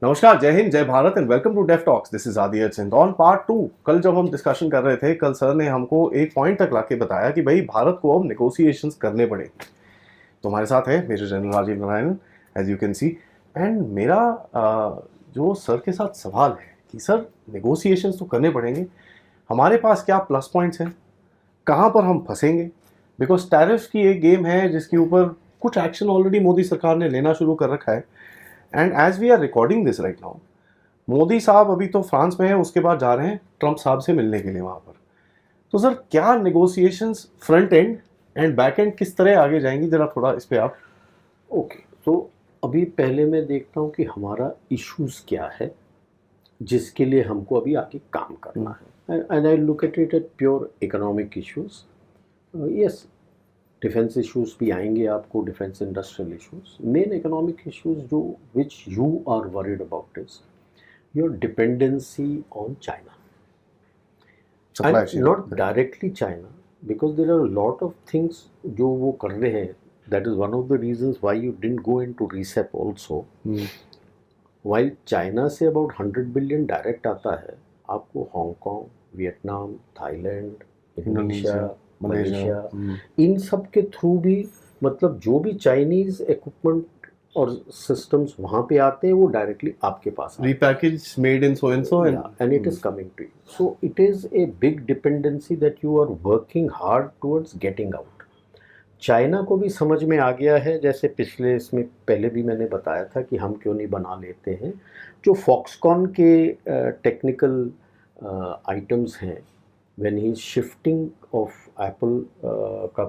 नमस्कार, जय हिंद, जय Bharat and welcome to Def Talks. This is Aadi अर्चिन ऑन पार्ट 2। कल जब हम डिस्कशन कर रहे थे, कल सर ने हमको एक पॉइंट तक लाके बताया कि भाई भारत को अब नेगोशिएशंस करने पड़ेंगे। तो हमारे साथ है major general Rajiv Narayan, as you can see. And मेरा जो सर के साथ सवाल है कि सर नेगोशिएशंस तो करने पड़ेंगे, हमारे पास क्या प्लस पॉइंट्स हैं, कहाँ पर हम फंसेंगे। बिकॉज टैरिफ की एक गेम है जिसके ऊपर कुछ एक्शन ऑलरेडी मोदी सरकार ने लेना शुरू कर रखा है। And as we are recording this right now, Modi साहब अभी तो फ्रांस में है, उसके बाद जा रहे हैं ट्रंप साहब से मिलने के लिए वहाँ पर। तो सर क्या negotiations front end and back and किस तरह आगे जाएंगी, जरा थोड़ा इस पे आप। ओके, तो अभी पहले मैं देखता हूँ कि हमारा इश्यूज क्या है जिसके लिए हमको अभी आगे काम करना है। And I look at it at pure economic issues. Yes, defence issues भी आएंगे आपको, defence industrial issues. Main economic issues जो which you are worried about is your dependency on China, and not directly China, because there are lot of things जो वो कर रहे हैं. That is one of the reasons why you didn't go into RCEP also. While China से about 100 billion direct आता है, आपको Hong Kong, Vietnam, Thailand, Indonesia, Malaysia, इन सब के थ्रू भी, मतलब जो भी चाइनीज इक्विपमेंट और सिस्टम्स वहाँ पे आते हैं वो डायरेक्टली आपके पास repackage made in so and so, and it is coming to you. So it is a big dependency that you are working hard towards getting out. China को भी समझ में आ गया है, जैसे पिछले इसमें पहले भी मैंने बताया था कि हम क्यों नहीं बना लेते हैं जो फॉक्सकॉन के टेक्निकल आइटम्स हैं. When he is shifting off Apple का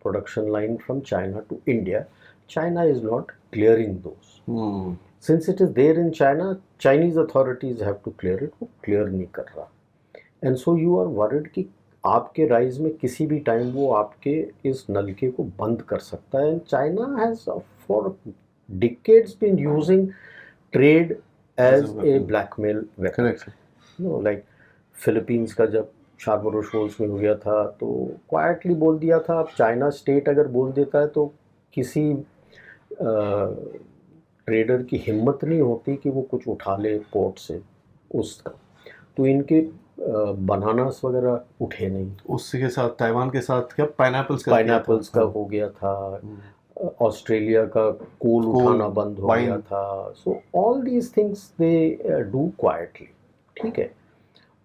production line from China to India, China is not clearing those. Since it is there in China, Chinese authorities have to clear it. वो clear नहीं कर रहा. And so you are worried कि आपके rise में किसी भी टाइम वो आपके इस नलके को बंद कर सकता है. And China has for decades been using trade as a blackmail weapon. No, like Philippines का जब शार्बरो शोल्स में हो गया था तो क्वाइटली बोल दिया था. अब चाइना स्टेट अगर बोल देता है तो किसी ट्रेडर की हिम्मत नहीं होती कि वो कुछ उठा ले पोर्ट से उसका. तो इनके बनानास वगैरह उठे नहीं. उसके साथ ताइवान के साथ क्या पाइनएप्पल्स का हो गया था. ऑस्ट्रेलिया का कोल उठाना बंद हो गया था. So all these things they do quietly. ठीक है,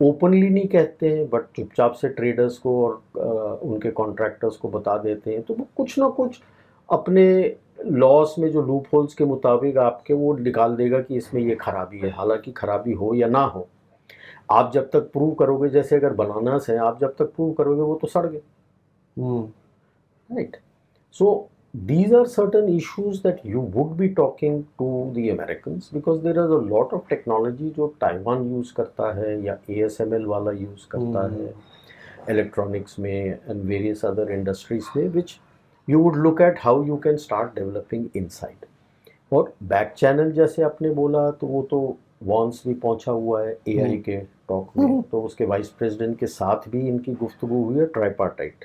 ओपनली नहीं कहते हैं, बट चुपचाप से ट्रेडर्स को और उनके कॉन्ट्रैक्टर्स को बता देते हैं. तो वो कुछ ना कुछ अपने लॉस में जो लूप होल्स के मुताबिक आपके वो निकाल देगा कि इसमें ये खराबी है. हालांकि खराबी हो या ना हो, आप जब तक प्रूव करोगे, जैसे अगर बनानास है, आप जब तक प्रूव करोगे वो तो सड़ गए. Right. So these are certain issues that you would be talking to the Americans, because there is a lot of technology जो ताइवान यूज़ करता है या ASML वाला यूज़ करता है इलेक्ट्रॉनिक्स में and various other industries में, which you would look at how you can start developing inside. और बैक चैनल जैसे आपने बोला, तो वो तो वॉन्स भी पहुंचा हुआ है AI के टॉक में. तो उसके वाइस प्रेसिडेंट के साथ भी इनकी गुफ्तगू हुई है, tripartite.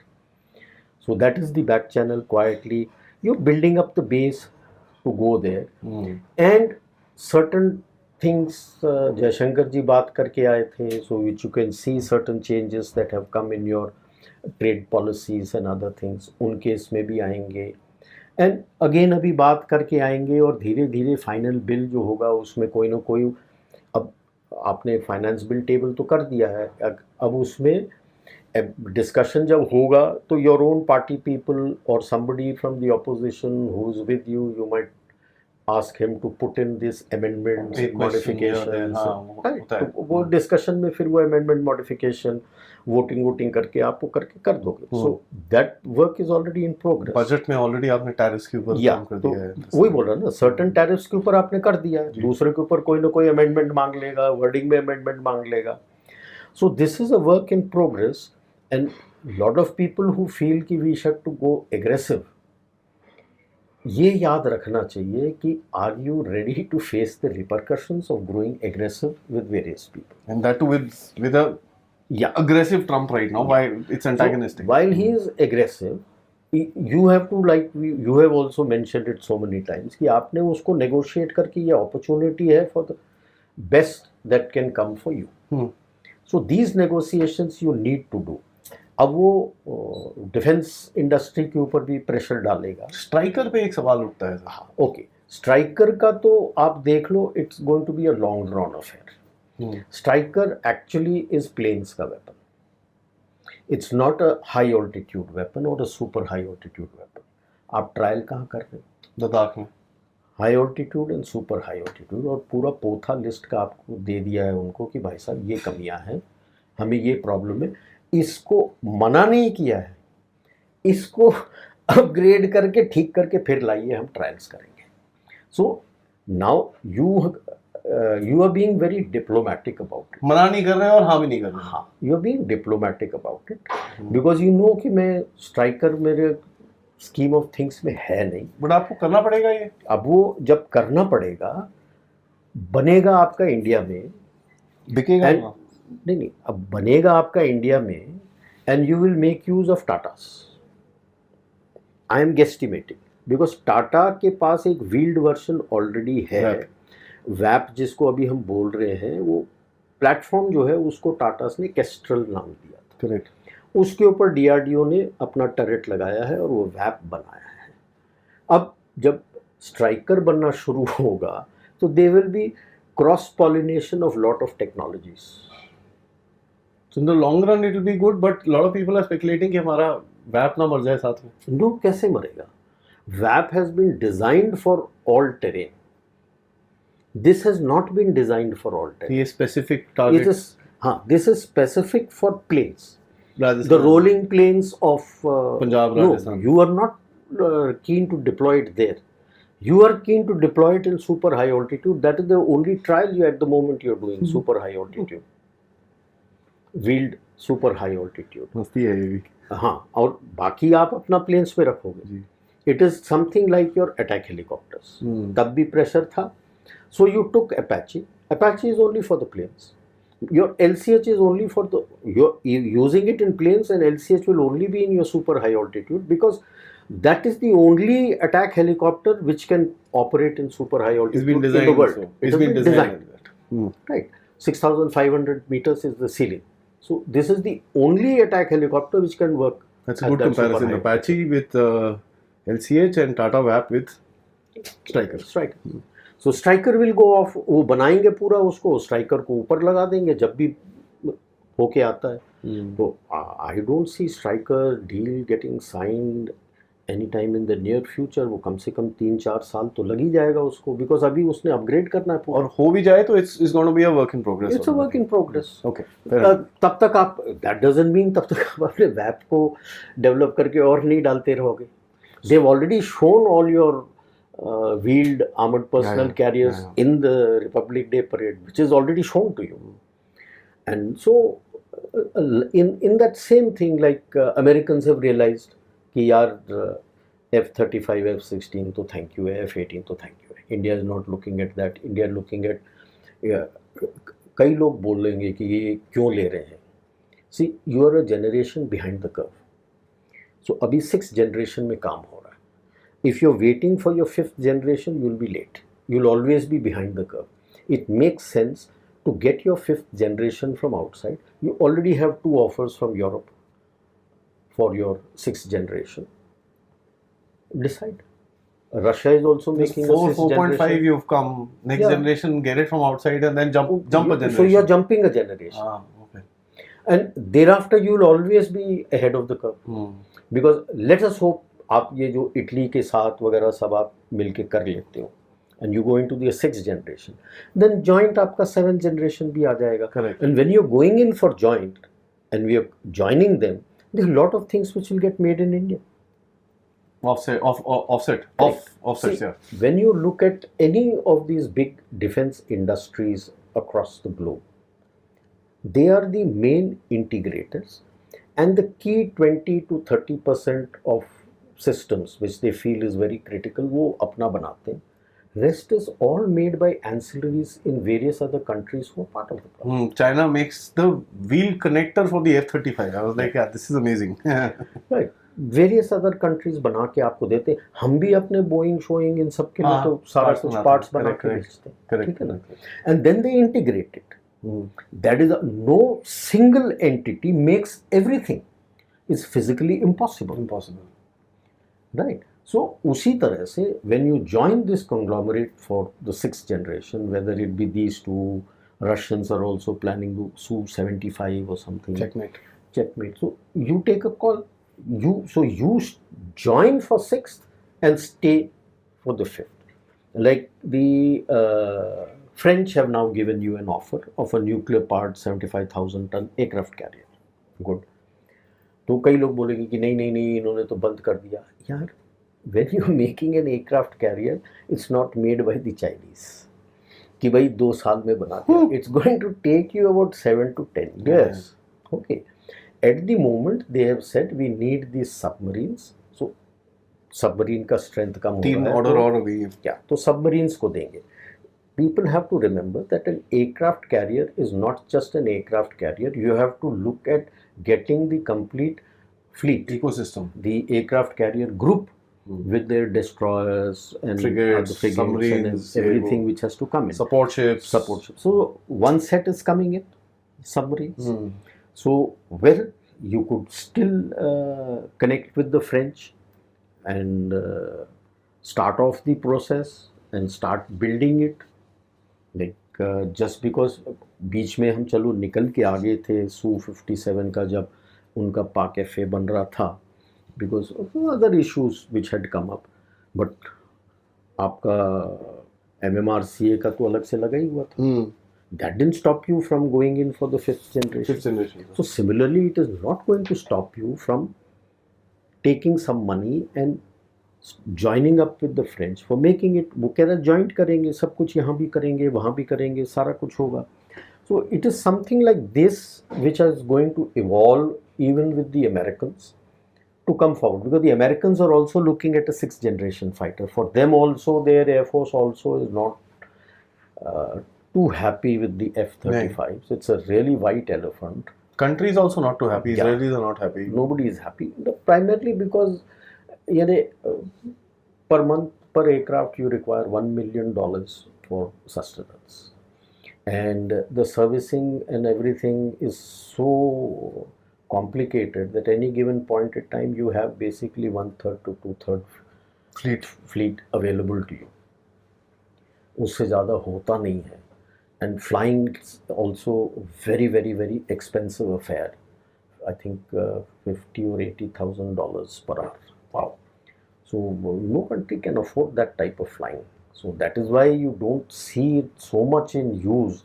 So that is the back channel. Quietly you're building up the base to go there. And certain things Jaishankar ji बात करके आए थे, so which you can see certain changes that have come in your trade policies and other things. उनके इसमें भी आएंगे. And again अभी बात करके आएंगे और धीरे धीरे फाइनल बिल जो होगा उसमें कोई ना कोई, अब आपने फाइनेंस बिल टेबल तो कर दिया है, अब उसमें डिस्कशन जब होगा तो योर ओन पार्टी पीपल और somebody from the opposition who is with you, you might ask him to put in this amendments, modifications. तो वो डिस्कशन में फिर वो अमेंडमेंट मॉडिफिकेशन वोटिंग करके आपको करके कर दोगे. So that work is already in progress. Budget में ऑलरेडी आपने टैरिफ्स के ऊपर काम कर दिया है. वही बोल रहा ना, सर्टेन टैरिफ्स के ऊपर आपने कर दिया, दूसरे के ऊपर कोई ना कोई अमेंडमेंट मांग लेगा, वर्डिंग में अमेंडमेंट मांग लेगा. सो this is a work in progress. And lot of people who feel कि we should to go aggressive, ये याद रखना चाहिए कि are you ready to face the repercussions of growing aggressive with various people, and that too with a aggressive Trump right now. Why it's antagonistic. So, while he is aggressive, you have to, like you have also mentioned it so many times, कि आपने उसको negotiate करके ये opportunity है for the best that can come for you. So these negotiations you need to do. अब वो defence industry के ऊपर भी प्रेशर डालेगा. स्ट्राइकर पे एक सवाल उठता है सर. ओके, स्ट्राइकर का तो आप देख लो, it's going to be a long drawn affair. Stryker actually is plains का weapon. It's not a high altitude weapon or a super high altitude weapon. आप ट्रायल कहाँ कर रहे हो? लद्दाख में. High altitude and super high altitude, और पूरा पोथा लिस्ट का आपको दे दिया है उनको कि भाई साहब ये कमियां हैं, हमें ये प्रॉब्लम है. इसको मना नहीं किया है, इसको अपग्रेड करके ठीक करके फिर लाइए, हम ट्रायल्स करेंगे. So now you are being very diplomatic about it. मना नहीं कर रहे हैं और हाँ भी नहीं कर रहे. हाँ, you are being diplomatic about it because you know कि मैं स्ट्राइकर मेरे स्कीम ऑफ थिंग्स में है नहीं. बट आपको करना पड़ेगा ये. अब वो जब करना पड़ेगा, बनेगा आपका इंडिया में, बिकेगा. नहीं, अब बनेगा आपका इंडिया में and you will make use of Tatas. I am guesstimating because Tata के पास एक व्हील्ड वर्जन ऑलरेडी है. वैप जिसको अभी हम बोल रहे हैं, वो प्लेटफॉर्म जो है उसको टाटास ने केस्ट्रल नाम दिया था. करेक्ट. उसके ऊपर डीआरडीओ ने अपना टरेट लगाया है और वो वैप बनाया है. अब जब स्ट्राइकर बनना शुरू होगा तो they will be cross pollination of lot of technologies. So in the long run it will be good, but a lot of people are speculating कि हमारा वैप ना मर जाए साथ में. नो, कैसे मरेगा? WhAP has been designed for all terrain. This has not been designed for all terrain. ये स्पेसिफिक टारगेट. हाँ, this is specific for plains. Rajasthan. The rolling plains of Punjab, no, Rajasthan. you are not keen to deploy it there. You are keen to deploy it in super high altitude. That is the only trial you at the moment you are doing. Super high altitude, wheeled super high altitude. मस्ती है ये भी. हाँ, और बाकी आप अपना planes पे रखोगे. It is something like your attack helicopters. तब भी प्रेशर था. So you took Apache. Apache is only for the planes. Your LCH is only for the, you're using it in planes, and LCH will only be in your super high altitude because that is the only attack helicopter which can operate in super high altitude It's been designed in the world. so. It has been designed. like that. Right. 6,500 meters is the ceiling. So this is the only attack helicopter which can work. That's a at good that super comparison. high Apache with LCH and Tata VAP with Striker. Striker. So Striker will go off. वो बनाएंगे पूरा उसको, striker को ऊपर लगा देंगे जब भी होके आता है. तो I don't see striker deal getting signed any time in the near future. वो कम से कम 3-4 साल तो लग ही जाएगा उसको, बिकॉज अभी उसने अपग्रेड करना है पूरा. और हो भी जाए तो it's gonna be a work in progress. It's a work in progress. Okay. तब तक आप, दैट डजंट मीन तब तक आप अपने वैप को डेवलप करके और नहीं डालते रहोगे. They have already shown all your wheeled armored personnel carriers in the Republic Day parade, which is already shown to you. And so in that same thing, like Americans have realized कि यार F-35, F-16 तो thank you है, F-18 तो thank you है. India is not looking at that. India is looking at कई लोग बोलेंगे कि ये क्यों ले रहे हैं. See, you are a generation behind the curve. So अभी 6th generation में काम हो रहा है. If you're waiting for your 5th generation, you'll be late. You'll always be behind the curve. It makes sense to get your 5th generation from outside. You already have 2 offers from Europe for your 6th generation. Decide. Russia is also making a 6th 4.5 generation. you've come. Next generation, get it from outside and then jump a generation. So you're jumping a generation. Okay. And thereafter you will always be ahead of the curve. Because let us hope आप ये जो Italy के साथ वगैरह सब आप मिलके कर लेते हो and you going to the 6th generation, then joint आपका 7th जनरेशन भी आ जाएगा. And when you are going in for joint and we are joining them, there are lot of things which will get made in India. Offsets, yeah. When you look at any of these big defense industries across the globe, they are the main integrators, and the key 20 to 30% of systems which they feel is very critical, वो अपना बनाते हैं. Rest is all made by ancillaries in various other countries who are part of the problem. China makes the wheel connector for the F-35. I was like, yeah, this is amazing. Right. Various other countries बना के आपको देते, हम भी अपने Boeing showing in सब के लिए हाँ, तो सारा parts कुछ बनाते पार्ट्स हैं, बना correct, के correct, बेचते हैं, correct, ठीक है ना, correct. And then they integrate it. That is no single entity makes everything. Is physically impossible. Impossible. Right. So उसी तरह से when you join this conglomerate for the sixth generation, whether it be these two, Russians are also planning to Su-75 or something. Checkmate. Checkmate. So you take a call. You join for sixth and stay for the fifth. Like the French have now given you an offer of a nuclear powered 75,000 ton aircraft carrier. Good. तो कई लोग बोलेंगे कि नहीं नहीं नहीं इन्होंने तो बंद कर दिया. यार, when you are making an aircraft carrier, it's not made by the Chinese. कि भाई 2 साल में बना दिया. It's going to take you about 7 to 10 years. Okay. At the moment they have said we need these submarines. So submarine का strength कम हो रहा है. 3 ऑर्डर और हो गई है. क्या तो submarines को देंगे. People have to remember that an aircraft carrier is not just an aircraft carrier. You have to look at getting the complete fleet, Ecosystem. the aircraft carrier group with their destroyers and Frigates, frigates submarines, and everything which has to come in. Support ships. Support ships. So one set is coming in, submarines. So well, you could still connect with the French and start off the process and start building it. Like just because बीच में हम चलो निकल के आगे थे Su-57 का जब उनका पाक FA बन रहा था, because of other issues which had come up, but आपका MMRCA का तो अलग से लगा ही हुआ था. That didn't stop you from going in for the fifth generation. Fifth generation. So similarly, it is not going to stop you from taking some money and joining up with the French for making it. वो कह रहा joint करेंगे, सब कुछ यहाँ भी करेंगे, वहाँ भी करेंगे, सारा कुछ होगा. So it is something like this which is going to evolve even with the Americans to come forward, because the Americans are also looking at a sixth generation fighter. For them also, their Air Force also is not too happy with the F-35s. It's a really white elephant. Countries also not too happy. Yeah. Israelis are not happy. Nobody is happy. Primarily because per month, per aircraft, you require $1 million for sustenance. And the servicing and everything is so complicated that any given point in time, you have basically 1/3 to 2/3 fleet available to you. उससे ज़्यादा होता नहीं है. And flying is also very, very, very expensive affair. I think $50,000 or $80,000 per hour. Wow. So no country can afford that type of flying. So that is why you don't see it so much in use.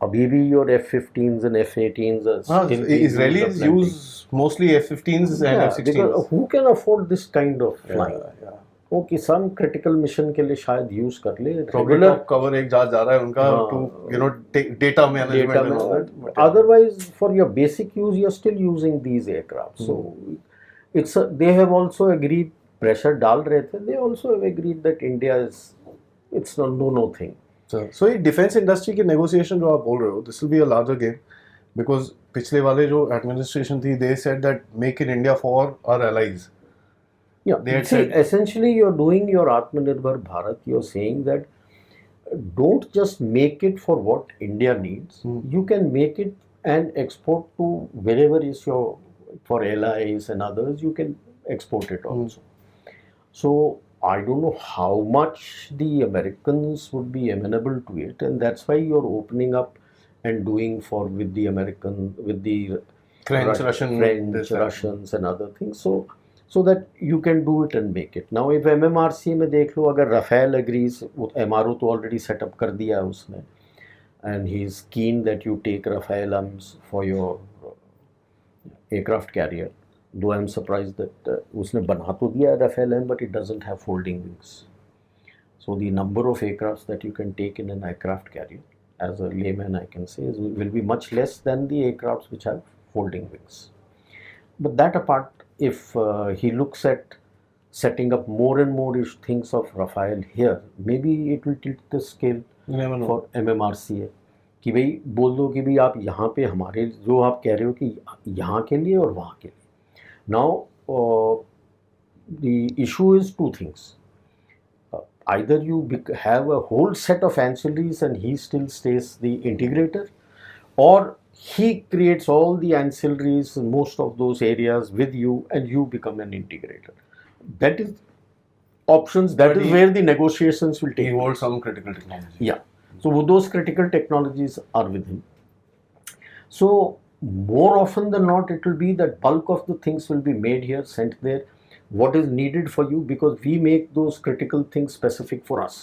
अभी भी your F-15s and F-18s are still being used Israelis aplenty. use mostly F-15s and Yeah, F-16s. because who can afford this kind of flying? Yeah. वो कि some critical mission के लिए शायद use कर ले. Regular cover एक जहाज जा रहा है उनका हाँ. to data management and all that. But yeah. Otherwise, for your basic use, you're still using these aircraft. So it's they have also agreed. Pressure डाल रहे थे. They also have agreed that India is it's no thing. So ये defence industry की negotiation जो आप बोल रहे हो, this will be a larger game, because पिछले वाले जो एडमिनिस्ट्रेशन थी, they said that make in India for our allies. Yeah, They had see, said- essentially you're doing your Atmanirbhar Bharat. You're saying that don't just make it for what India needs. You can make it and export to wherever is your, for allies and others, you can export it also. So I don't know how much the Americans would be amenable to it, and that's why you're opening up and doing for with the American, with the French, Russian, French, this, that. Russians and other things. So that you can do it and make it. Now if MMRC में देख लो, अगर Rafael agrees, MRO तो already set up कर दिया है उसने, and he is keen that you take Rafael arms for your aircraft carrier. Though I am surprised that उसने बना तो दिया है Rafael M, but it doesn't have folding wings. So the number of aircrafts that you can take in an aircraft carrier, as a layman I can say, will be much less than the aircrafts which have folding wings. But that apart, if he looks at setting up more and more things of Rafael here, maybe it will tilt the scale You never know. for MMRCA. कि भाई बोल दो कि भाई आप यहाँ पे हमारे जो आप कह रहे हो कि यहाँ के लिए और वहाँ के लिए. Now the issue is two things. Either you have a whole set of ancillaries and he still stays the integrator, or he creates all the ancillaries in most of those areas with you and you become an integrator. That is options, that But is he- where the negotiations will He take place. holds some critical technology. Yeah. So those critical technologies are with him. So more often than not, it will be that bulk of the things will be made here, sent there. What is needed for you, because we make those critical things specific for us.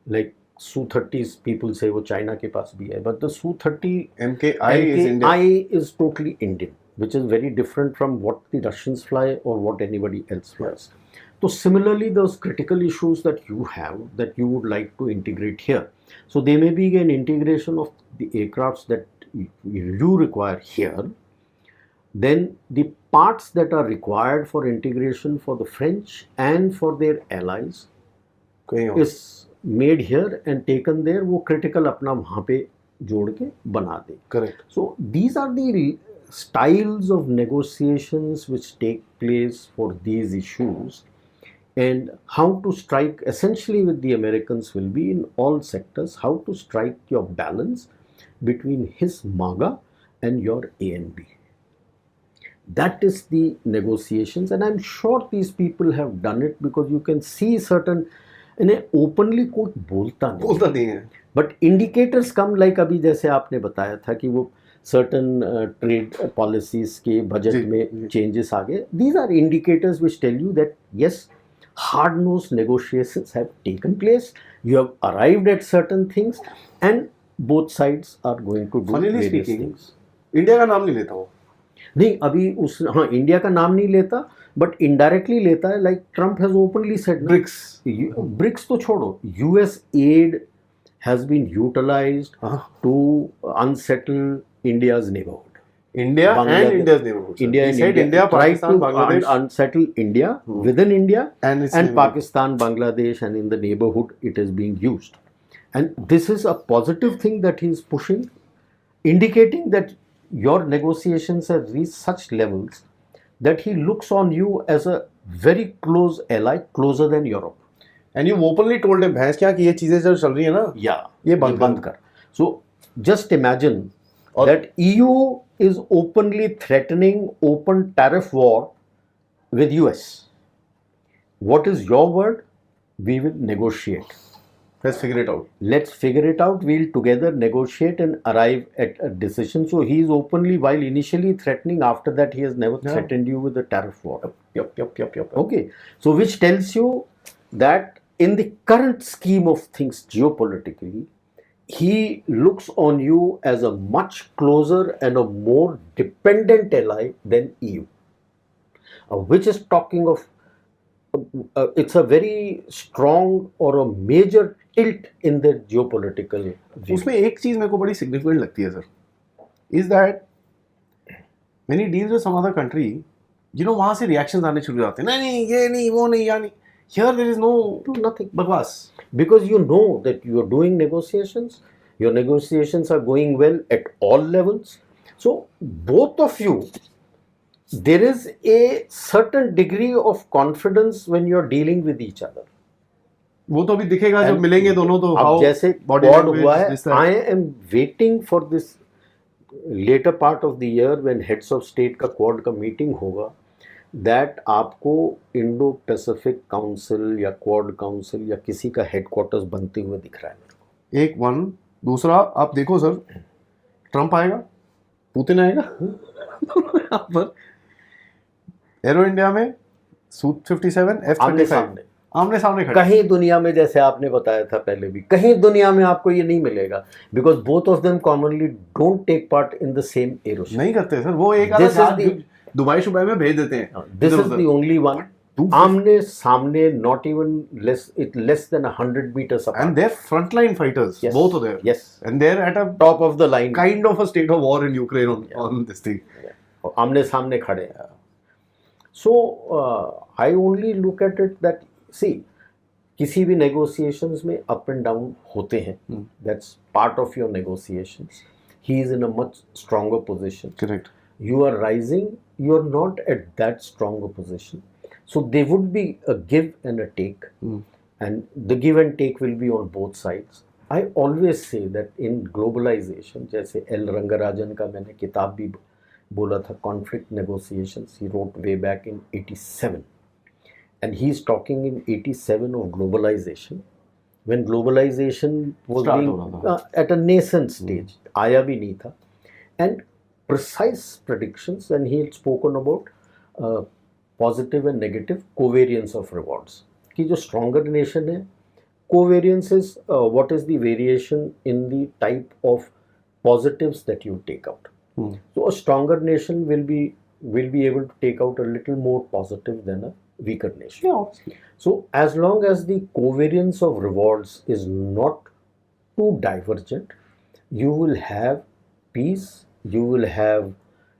Like Su-30s, people say वो China के पास भी है, but the Su-30 MKI is Indian. MKI is totally Indian, which is very different from what the Russians fly or what anybody else flies. So similarly, those critical issues that you have that you would like to integrate here. So there may be an integration of the aircrafts that you require here. Then the parts that are required for integration for the French and for their allies कहीं और. is made here and taken there. वो critical अपना वहाँ पे जोड़ के बना दे. Correct. So these are the styles of negotiations which take place for these issues, and how to strike essentially with the Americans will be in all sectors, how to strike your balance between his MAGA and your A and B. That is the negotiations, and I'm sure these people have done it, because you can see certain, इन्हें openly कोई बोलता नहीं, बोलता नहीं है. But indicators come, like अभी जैसे आपने बताया था कि वो सर्टन ट्रेड पॉलिसीज के बजट जी, में जी. चेंजेस आ गए. These are indicators which tell you that yes, hard nose negotiations have taken place, you have arrived at certain things, and both sides are going to do Funnily various speaking, things. India का नाम नहीं लेता वो. नहीं, अभी उस, हाँ, India का नाम नहीं लेता, बट इनडायरेक्टली लेता है. Like Trump has openly said BRICS. BRICS तो छोड़ो, US aid has been utilized to unsettle India's neighborhood. India and Bangladesh. India's neighborhood. India He and said India, tried Pakistan, to Bangladesh, unsettle India within India and its and neighborhood. Pakistan, Bangladesh, and in the neighborhood it is being used. And this is a positive thing that he is pushing, indicating that your negotiations have reached such levels that he looks on you as a very close ally, closer than Europe. And you openly told him, भैंस क्या कि ये चीजें जो चल रही है ना, Yeah, ये बंद कर. So just imagine और- that EU is openly threatening open tariff war with US. What is your word? We will negotiate. Let's figure it out. Let's figure it out. We'll together negotiate and arrive at a decision. So he is openly, while initially threatening, after that he has never Yeah. threatened you with a tariff war. Yep. Okay, so which tells you that in the current scheme of things geopolitically, he looks on you as a much closer and a more dependent ally than EU, which is talking of, it's a very strong or a major tilt in the geopolitical view. उसमें एक चीज मेरे को बड़ी significant लगती है sir, is that when he deals with some other country, you know, वहां से रिएक्शंस आने शुरू हो जाते हैं. नहीं ये नहीं, वो नहीं, या नहीं. Here there is no Nothing. बकवास. Because you know that you are doing negotiations, your negotiations are going well at all levels. So both of you, there is a certain degree of confidence when you are dealing with each other. वो तो अभी दिखेगा जब And मिलेंगे दोनों. तो अब जैसे body quad language, हुआ है, this, that. I am waiting for this later part of the year when heads of state का quad का meeting होगा, that आपको इंडो पैसिफिक काउंसिल या क्वाड काउंसिल या किसी का हेडक्वार्टर्स बनते हुए दिख रहा है मेरे को. एक वन. दूसरा, आप देखो सर, ट्रम्प आएगा, पुतिन आएगा यहाँ पर एरो इंडिया में Su-57 आमने F-35 सामने. आमने सामने खड़े. कहीं दुनिया में, जैसे आपने बताया था पहले भी, कहीं दुनिया में आपको ये नहीं मिलेगा, because both of them commonly don't take part in the same aero show. नहीं करते सर, वो एक This is आधा the- दुबई शुबई में भेज देते हैं. दिस इज इधर-उधर. The only one. आमने सामने, not even less than 100 meters apart. And they're frontline fighters, Yes. both of them. Yes. And they're at a Top of the line. kind of a state of war in Ukraine on this thing. आमने सामने खड़े हैं. So I only look at it that, see, किसी भी negotiations में up and down होते हैं. That's part of your negotiations. He is in a much stronger position. Correct. you are rising, you are not at that strong a position. So there would be a give and a take, and the give and take will be on both sides. I always say that in globalization, जैसे L Rangarajan का मैंने किताब भी बोला था, conflict negotiations, he wrote way back in 87, and he is talking in 87 of globalization, when globalization was Start being हो रहा था। at a nascent stage, आया भी नहीं था, and precise predictions, and he had spoken about positive and negative covariance of rewards, कि जो stronger nation है, covariance is what is the variation in the type of positives that you take out. So a stronger nation will be able to take out a little more positive than a weaker nation. Yeah, obviously. So as long as the covariance of rewards is not too divergent, you will have peace, you will have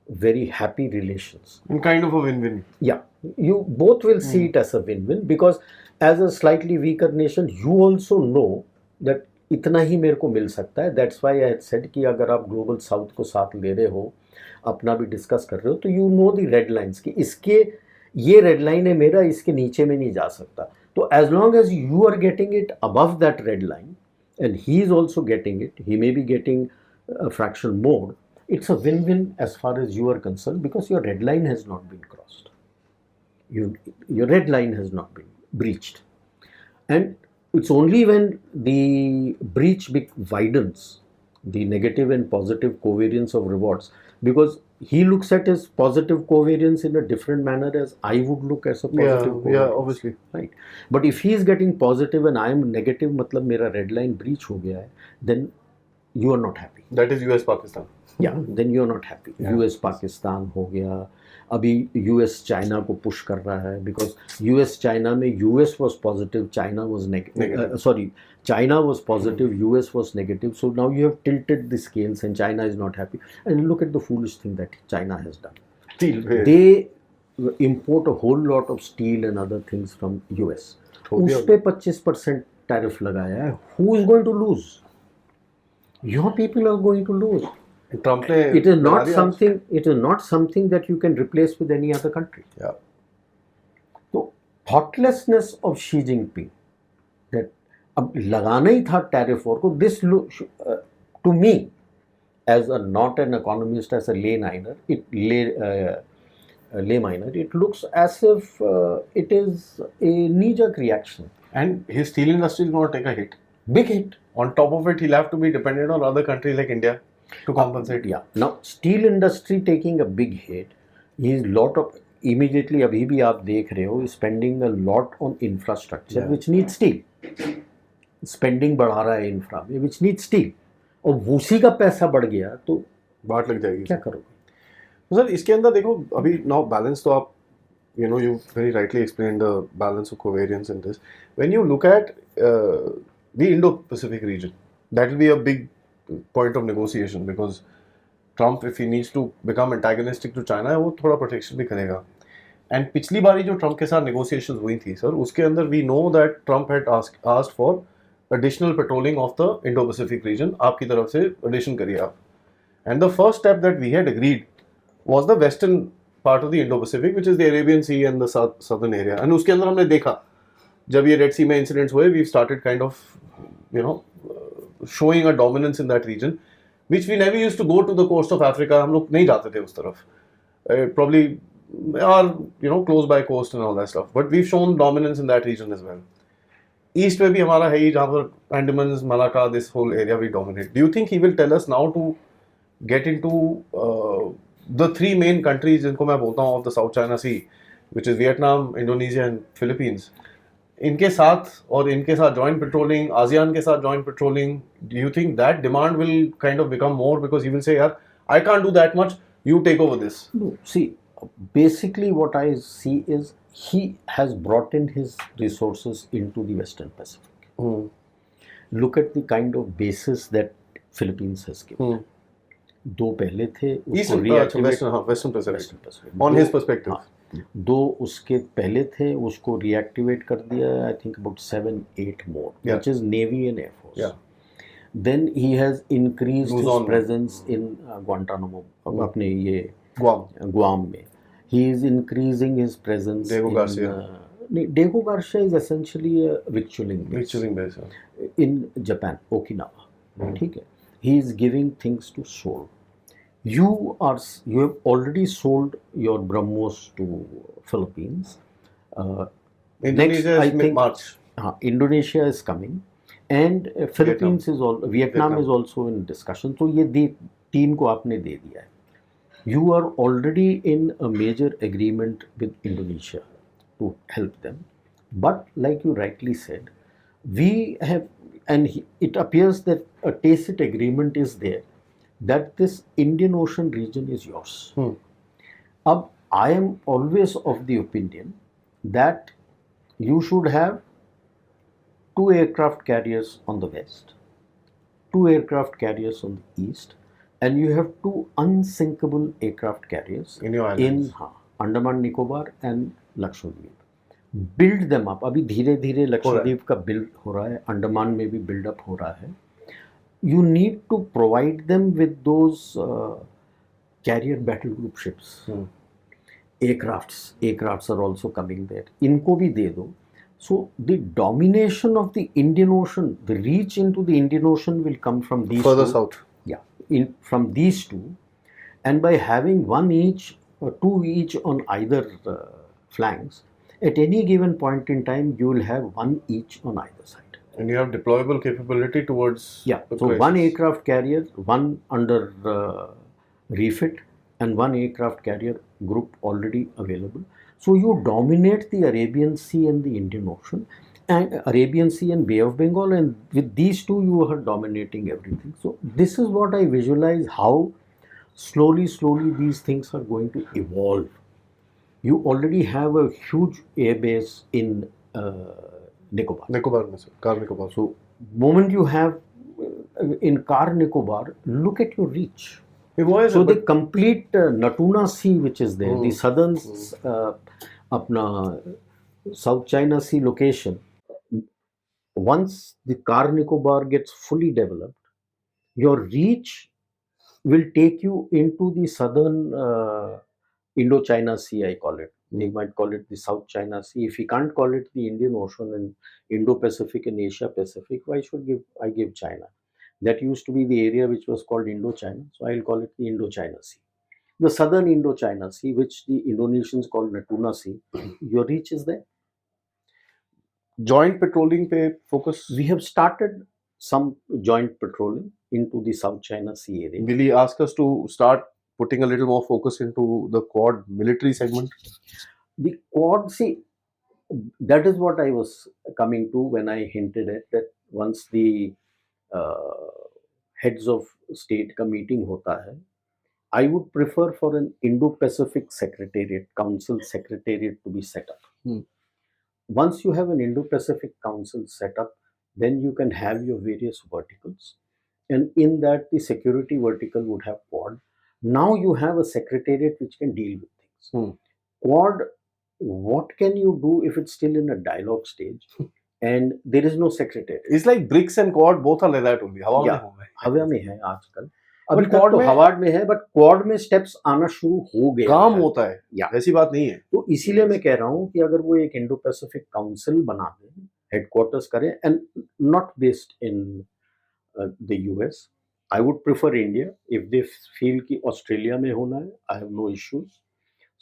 very happy relations. And kind of a win-win. Yeah, you both will see it as a win-win, because as a slightly weaker nation, you also know that इतना ही मेरे को मिल सकता है. That's why I had said कि अगर आप global south को साथ ले रहे हो, अपना भी डिस्कस कर रहे हो, तो you know the red lines कि इसके ये रेड लाइन है मेरा, इसके नीचे में नहीं जा सकता. तो as long as you are getting it above that red line and he is also getting it, he may be getting a fraction more, it's a win-win as far as you are concerned, because your red line has not been crossed. Your red line has not been breached. And it's only when the breach widens, the negative and positive covariance of rewards, because he looks at his positive covariance in a different manner as I would look as a positive covariance. Yeah, obviously. Right. But if he is getting positive and I am negative, मतलब मेरा red line breach हो गया है, then you are not happy. That is US Pakistan. Yeah, then you are not happy. Yeah. US Pakistan हो गया, अभी US China को push कर रहा है, because US चाइना में US was positive, China was negative. China was positive, US was negative. So now you have tilted the scales and China is not happy. And look at the foolish thing that China has done. They import a whole lot of steel and other things from US. उस पे 25% tariff लगाया है. Who is going to lose? Your people are going to lose. Trump It is not something. It is not something that you can replace with any other country. Yeah. So thoughtlessness of Xi Jinping, that अब लगाना ही था tariff war को, this to me as a not an economist, as a layman, it looks as if it is a knee-jerk reaction. And his steel industry is going to take a hit. Big hit. On top of it, he'll have to be dependent on other countries like India to compensate. Yeah. Now, steel industry taking a big hit, he is lot of immediately अभी भी आप देख रहे हो spending a lot on infrastructure which needs steel. Spending बढ़ा रहा है infra में which needs steel. और उसी का पैसा बढ़ गया तो बाट लग जाएगी. क्या करोगे? तो सर इसके अंदर देखो अभी now balance तो आप you very rightly explained the balance of covariance in this. When you look at the Indo-Pacific region, that will be a big point of negotiation because Trump, if he needs to become antagonistic to China, वो थोड़ा protection भी करेगा. And पिछली बारी जो Trump के साथ negotiations हुई थी सर, उसके अंदर we know that Trump had asked for additional patrolling of the Indo-Pacific region. आपकी तरफ से addition करिए आप. And the first step that we had agreed was the western part of the Indo-Pacific, which is the Arabian Sea and the southern area. And उसके अंदर हमने देखा जब ये Red Sea में incidents हुए, we started kind of showing a dominance in that region, which we never used to go to the coast of Africa. हम लोग नहीं जाते थे उस तरफ. Probably are close by coast and all that stuff. But we've shown dominance in that region as well. East में भी हमारा है ही जहाँ पर Andamans, Malacca, this whole area we dominate. Do you think he will tell us now to get into the three main countries जिनको मैं बोलता हूँ of the South China Sea, which is Vietnam, Indonesia and Philippines? इनके साथ और इनके साथ joint patrolling, ASEAN के साथ joint patrolling, do you think that demand will kind of become more because he will say, यार, I can't do that much, you take over this? No, see, basically what I see is he has brought in his resources into the Western Pacific. Look at the kind of bases that Philippines has given. दो पहले थे Western Pacific. On his perspective. दो उसके पहले थे, उसको reactivate कर दिया, I think about 7-8 more, which is Navy and Air Force. Yeah. Then he has increased his presence in Guantanamo, अपने ये Guam में. He is increasing his presence Diego in Garcia. Diego Garcia is essentially a victualling base Picturing base. in Japan, Okinawa. ठीक है. He is giving things to Seoul. You have already sold your BrahMos to Philippines. Indonesia next, I is think March. Indonesia is coming, and Philippines is all. Vietnam Vietnam. is also in discussion. So ये तीन को आपने दे दिया है. You are already in a major agreement with Indonesia to help them, but like you rightly said, we have, and it appears that a tacit agreement is there that this Indian Ocean region is yours. Ab, I am always of the opinion that you should have 2 aircraft carriers on the west, 2 aircraft carriers on the east, and you have 2 unsinkable aircraft carriers In your islands. in Andaman Nicobar and Lakshadweep. Build them up. अभी धीरे धीरे लक्षद्वीप का build हो रहा है, अंडमान में भी buildup हो रहा है. You need to provide them with those carrier battle group ships. Aircrafts are also coming there. इनको भी दे दो. So the domination of the Indian Ocean, the reach into the Indian Ocean will come from these Further two. south. Yeah, from these two, and by having one each or two each on either flanks, at any given point in time, you will have one each on either side. And you have deployable capability towards. Yeah, the so crisis. one aircraft carrier, one under refit, and one aircraft carrier group already available. So you dominate the Arabian Sea and the Indian Ocean, and Arabian Sea and Bay of Bengal, and with these two you are dominating everything. So this is what I visualize how slowly these things are going to evolve. You already have a huge airbase in Nicobar. Nicobar में sir, Car Nicobar. So moment you have in Car Nicobar, look at your reach. So the complete Natuna Sea which is there, the southern अपना South China Sea location, once the Car Nicobar gets fully developed, your reach will take you into the southern Indo-China Sea, I call it. They might call it the South China Sea. If you can't call it the Indian Ocean and Indo-Pacific and Asia-Pacific, why should I give China? That used to be the area which was called Indo-China, so I'll call it the Indo-China Sea. The southern Indo-China Sea, which the Indonesians call Natuna Sea, your reach is there. Joint patrolling पे focus. We have started some joint patrolling into the South China Sea area. Will he ask us to start putting a little more focus into the Quad military segment? The Quad, see, that is what I was coming to when I hinted at that once the heads of state का meeting होता है, I would prefer for an Indo-Pacific Secretariat, Council Secretariat to be set up. Once you have an Indo-Pacific Council set up, then you can have your various verticals. And in that, the security vertical would have Quad. Now you have a secretariat which can deal with things. Quad, what can you do if it's still in a dialogue stage and there is no secretariat? It's like BRICS and Quad both are like that only. हवा में हो गए. हवा में है आजकल. अभी तक तो हवा में है, बट क्वाड में स्टेप्स आना शुरू हो गए. काम होता है, ऐसी बात नहीं है. तो इसीलिए मैं कह रहा हूँ कि अगर वो एक इंडो पैसिफिक काउंसिल बना दें, हेडक्वार्टर्स करें, and not based in the US. I would prefer India if they feel कि ऑस्ट्रेलिया में होना है. I have no issues,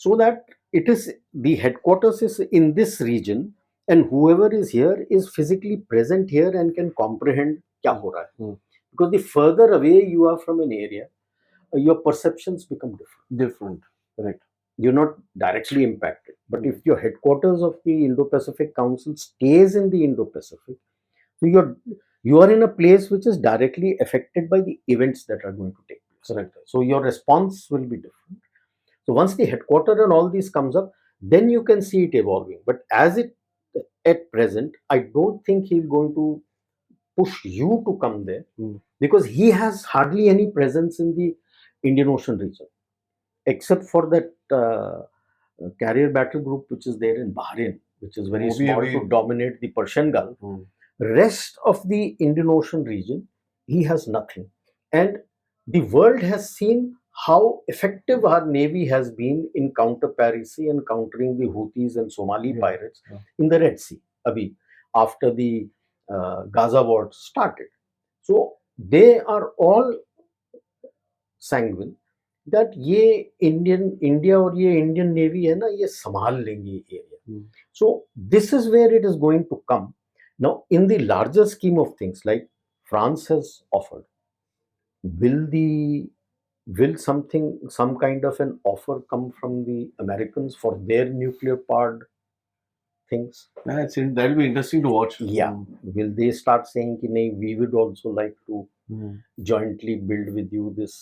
so that it is the headquarters is in this region and whoever is here is physically present here and can comprehend क्या हो रहा है. Because the further away you are from an area, your perceptions become different. Correct. You're not directly impacted. But if your headquarters of the Indo-Pacific Council stays in the Indo-Pacific, so you are in a place which is directly affected by the events that are going to take place. Correct. So your response will be different. So once the headquarter and all these comes up, then you can see it evolving. But as it at present, I don't think he's going to push you to come there because he has hardly any presence in the Indian Ocean region, except for that carrier battle group which is there in Bahrain, which is very small to dominate the Persian Gulf. Rest of the Indian Ocean region, he has nothing. And the world has seen how effective our navy has been in counter piracy and countering the Houthis and Somali Yeah, pirates yeah. in the Red Sea, abhi, after the Gaza war started. So they are all sanguine that ये India और ये Indian navy है ना, ये संभाल लेंगे ये area. Hmm. So this is where it is going to come. Now, in the larger scheme of things, like France has offered, will some kind of an offer come from the Americans for their nuclear powered things? That'll be interesting to watch. Yeah. Will they start saying कि नहीं, we would also like to Hmm. jointly build with you this?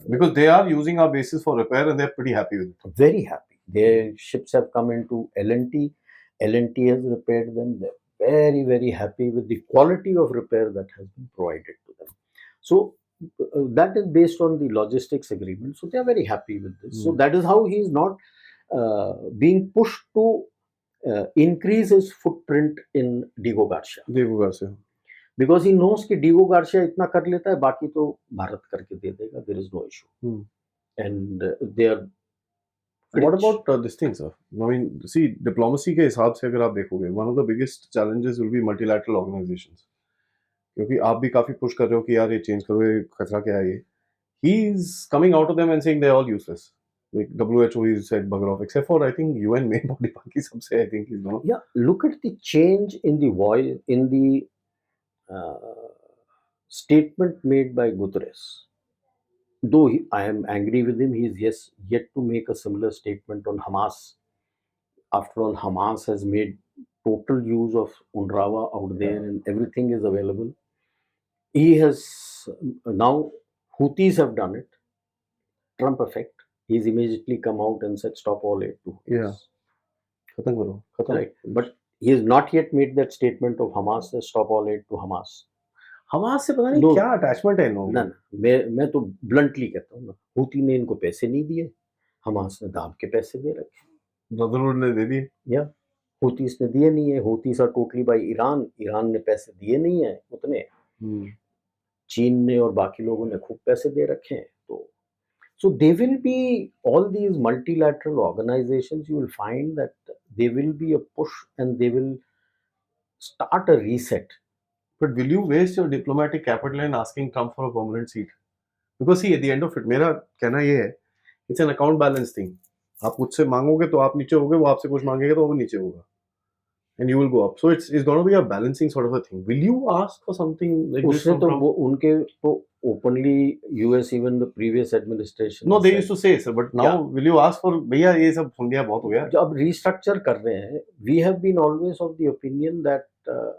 Because they are using our bases for repair and they're pretty happy with it. Very happy. Their ships have come into L&T. L&T has repaired them. They're very, very happy with the quality of repair that has been provided to them. So that is based on the logistics agreement. So they are very happy with this. So that is how he is not being pushed to increase his footprint in Diego Garcia. Diego Garcia. Because he knows कि Diego Garcia इतना कर लेता है, बाकी तो भारत करके दे देगा. There is no issue. And they are. What about this thing, sir? I mean, see, diplomacy के हिसाब से अगर आप देखोगे, one of the biggest challenges will be multilateral organizations. क्योंकि आप भी काफी पुश कर रहे हो कि यार ये चेंज करो, ये खतरा क्या है ये. He is coming out of them and saying they're all useless. Like WHO, he said bugger off, except for I think UN main body. बाकी सबसे I think he's gonna. Yeah, look at the change in the voice, in the statement made by Guterres. Though I am angry with him, he is yet to make a similar statement on Hamas. After all, Hamas has made total use of UNRWA out there and everything is available. He has now, Houthis have done it. Trump effect. He's immediately come out and said stop all aid to Houthis. Yeah. खत्म करो, खत्म. Right. But he has not yet made that statement of Hamas that stop all aid to Hamas. Hamas से पता नहीं No. क्या attachment है इन लोगों ना ना, मैं तो ब्लंटली कहता हूँ ना, हूती ने इनको पैसे नहीं दिए, हमास ने दाब के पैसे दे रखे. ब्रदरहुड ने दे दिए. या हूतीस ने दिए नहीं है. Houthis are totally by Iran. Iran ने पैसे दिए नहीं है उतने. चीन ने और बाकी लोगों ने खूब पैसे दे रखे हैं. तो so they will be, all these multilateral organizations, you will find that there will be a push and they will start a reset. But will you waste your diplomatic capital in asking Trump for a permanent seat? Because see, at the end of it, मेरा कहना ये है, it's an account balance thing. आप मुझसे मांगोगे तो आप नीचे होगे, वो आपसे कुछ मांगेगा तो वो नीचे होगा, and you will go up. So it's going to be a balancing sort of a thing. Will you ask for something like this उससे from तो Trump? वो उनके तो openly US, even the previous administration. No, they used to say, sir, but now Yeah. will you ask for भैया ये सब सुन लिया बहुत हो गया. जब restructure कर रहे हैं, we have been always of the opinion that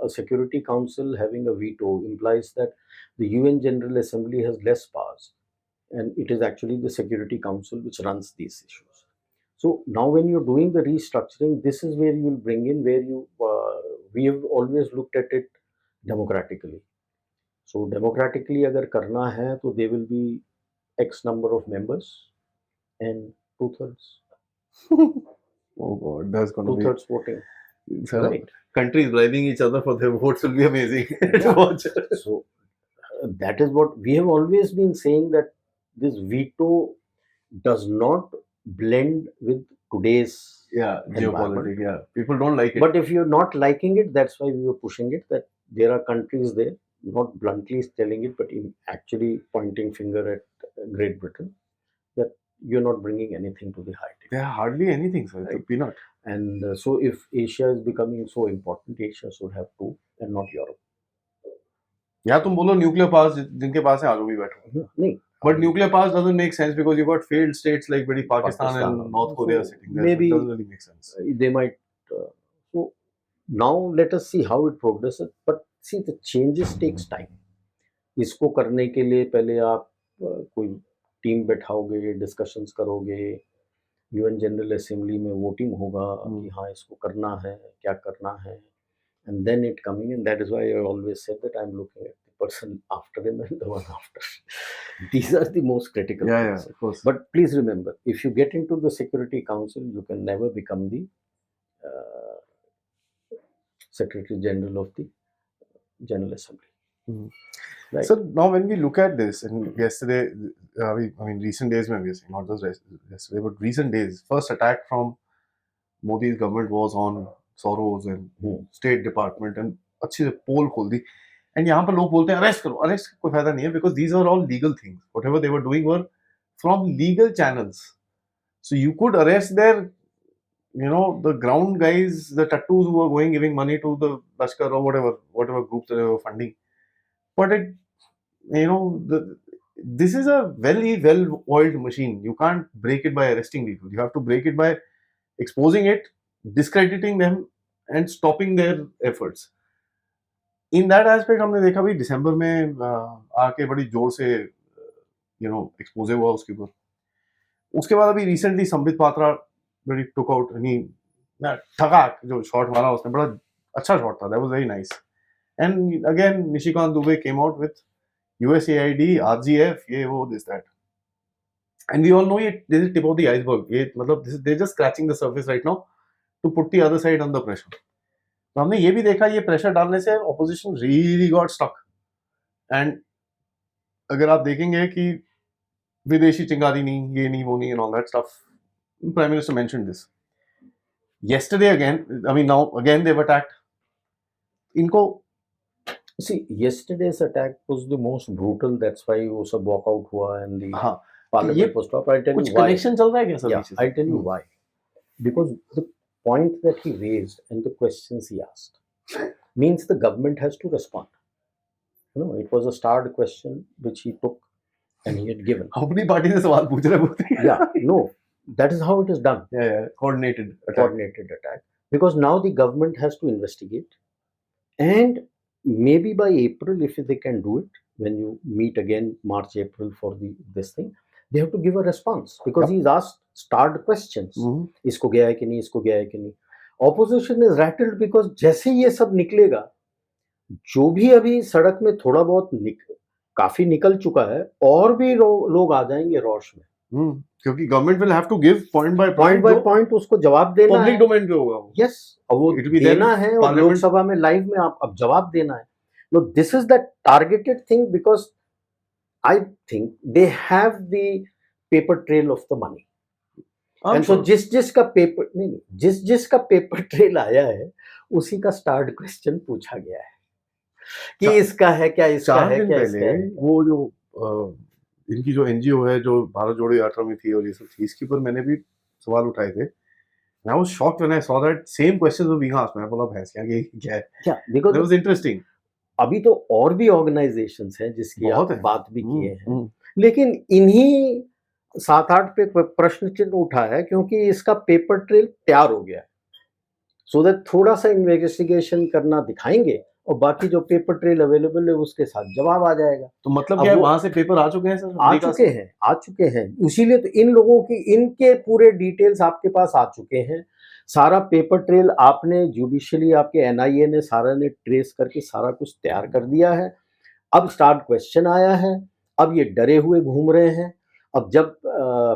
a Security Council having a veto implies that the UN General Assembly has less powers, and it is actually the Security Council which runs these issues. So now when you're doing the restructuring, this is where you will bring in, where you we have always looked at it democratically. So democratically अगर करना है तो there will be X number of members and 2/3. Oh God, that's going to be 2/3 voting. sir, Right. countries bribing each other for their votes will be amazing to Yeah. watch. So that is what we have always been saying, that this veto does not blend with today's Yeah, environment. geopolitics. Yeah, people don't like it. But if you're not liking it, that's why we were pushing it, that there are countries there, not bluntly telling it, but actually pointing finger at Great Britain, that you're not bringing anything to the high table. There are hardly anything, sir. It's a Right. peanut. And so if Asia is becoming so important, Asia should have two and not Europe. या तुम बोलो nuclear powers जिनके पास है आगे भी बैठो. नहीं. But nuclear powers doesn't make sense because you've got failed states like very Pakistan Pakistan. and North Korea So sitting there. maybe- It doesn't really make sense. They might. So now let us see how it progresses. But see, the changes takes time. इसको करने के लिए पहले आप कोई team बैठाओगे, discussions करोगे, UN general assembly में voting होगा कि हाँ इसको करना है, क्या करना है, and then it coming in. That is why I always said that I'm looking at the person after him and the one after. These are the most critical Yeah, things. of course. But please remember, if you get into the Security Council, you can never become the Secretary General of the General Assembly. Mhm. Right. So now when we look at this, and yesterday I mean, recent days में भी ऐसे, not just yesterday, but recent days, first attack from Modi's government was on Soros and State Department and अच्छी से पोल खोल दी. And यहाँ पर लोग बोलते हैं अरेस्ट करो, अरेस्ट कोई फायदा नहीं है, because these are all legal things. Whatever they were doing were from legal channels. So you could arrest their, the ground guys, the tattoos who were going giving money to the Lashkar or whatever groups that they were funding. But this is a very well-oiled machine. You can't break it by arresting people. You have to break it by exposing it, discrediting them, and stopping their efforts. In that aspect हमने देखा भाई दिसंबर में आके बड़ी जोर से exposé हुआ उसके ऊपर. उसके बाद अभी रिसेंटली संबित पात्रा बड़ी टुक आउट ठगा जो शॉट मारा उसने, बड़ा अच्छा शॉट था, that was very nice. And again Nishikant Dubey came out with USAID, RGF, ये वो this that. And we all know ये this is tip of the iceberg. ये मतलब they just scratching the surface right now to put the other side under pressure. तो हमने ये भी देखा ये प्रेशर डालने से opposition really got stuck. And अगर आप देखेंगे कि विदेशी चिंगारी नहीं, ये नहीं, वो नहीं, and all that stuff, prime minister mentioned this yesterday again. I mean, now again they've attacked. इनको See, yesterday's attack was the most brutal. That's why वो सब walkout हुआ and the हाँ ये parliament was stopped. I'll tell कुछ you why. Connection चल रहा है क्या sir? Yeah, I'll tell you why. Because the point that he raised and the questions he asked means the government has to respond. It was a starred question which he took and he had given. अपनी party से सवाल पूछ रहे बोलते हैं. Yeah, no, that is how it is done. Yeah, coordinated attack. Coordinated attack. Because now the government has to investigate, and maybe by April, if they can do it, when you meet again March, April for this thing, they have to give a response because he's asked starred questions. इसको गया है कि नहीं, इसको गया है कि नहीं. Opposition is rattled because जैसे ये सब निकलेगा, जो भी अभी सड़क में थोड़ा बहुत काफी निकल चुका है, और भी लोग आ जाएंगे रोश में. क्योंकि government will have to give point by point उसको जवाब देना है. पब्लिक डोमेन पे होगा वो. यस, और वो देना है और लोकसभा में लाइव में आप अब जवाब देना है. No, this is the targeted thing because I think they have the paper trail of the money. And so जिस का पेपर ट्रेल आया है उसी का स्टार्ट क्वेश्चन पूछा गया है कि इसका है क्या, इसका है क्या. पहले वो जो इनकी जो NGO है जो भारत जोड़ो यात्रा में थी और ये सब थी, इसके ऊपर मैंने भी सवाल उठाए थे. I was shocked when I saw that same questions were being asked. मैं बोला भैंस क्या है. Because that was interesting. अभी तो और भी ऑर्गेनाइजेशंस हैं जिसकी आप बात भी किए हैं, लेकिन इन्हीं 7-8 पे प्रश्न चिन्ह उठा है क्योंकि इसका पेपर ट्रेल तैयार हो गया है. सो दैट थोड़ा सा इन्वेस्टिगेशन करना दिखाएंगे और बाकी जो पेपर ट्रेल अवेलेबल है उसके साथ जवाब आ जाएगा. तो मतलब क्या वहां से पेपर आ चुके हैं सर? आ चुके हैं. इसीलिए तो इन लोगों की इनके पूरे डिटेल्स आपके पास आ चुके हैं. सारा पेपर ट्रेल आपने जुडिशियली, आपके NIA ने सारा ने ट्रेस करके सारा कुछ तैयार कर दिया है. अब स्टार्ट क्वेश्चन आया है, अब ये डरे हुए घूम रहे हैं. अब जब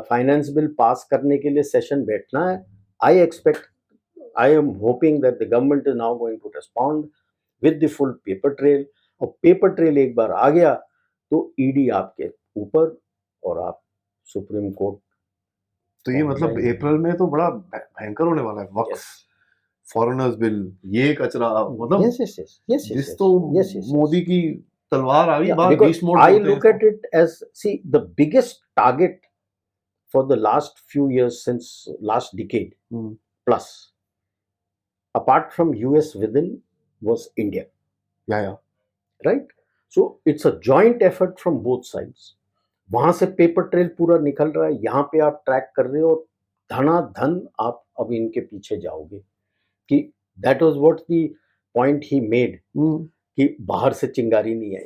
फाइनेंस बिल पास करने के लिए सेशन बैठना है, I am hoping that the government is now going to respond with the full paper trail. और पेपर ट्रेल एक बार आ गया तो ED आपके ऊपर और आप सुप्रीम कोर्ट. तो ये मतलब अप्रैल में तो बड़ा भयंकर होने वाला है. वक्फ, फॉरेनर्स बिल, ये कचरा, मतलब जिस तो मोदी की तलवार आ गई. I look at it as, see, the biggest target for the last few years since last decade plus, apart from US within, was India. Yeah. Right? So it's a joint effort from both sides. वहां से paper trail पूरा निकल रहा है, यहाँ पे आप track कर रहे हो, धनाधन आप अब इनके पीछे जाओगे. कि that was what the point he made, कि बाहर से चिंगारी नहीं आई.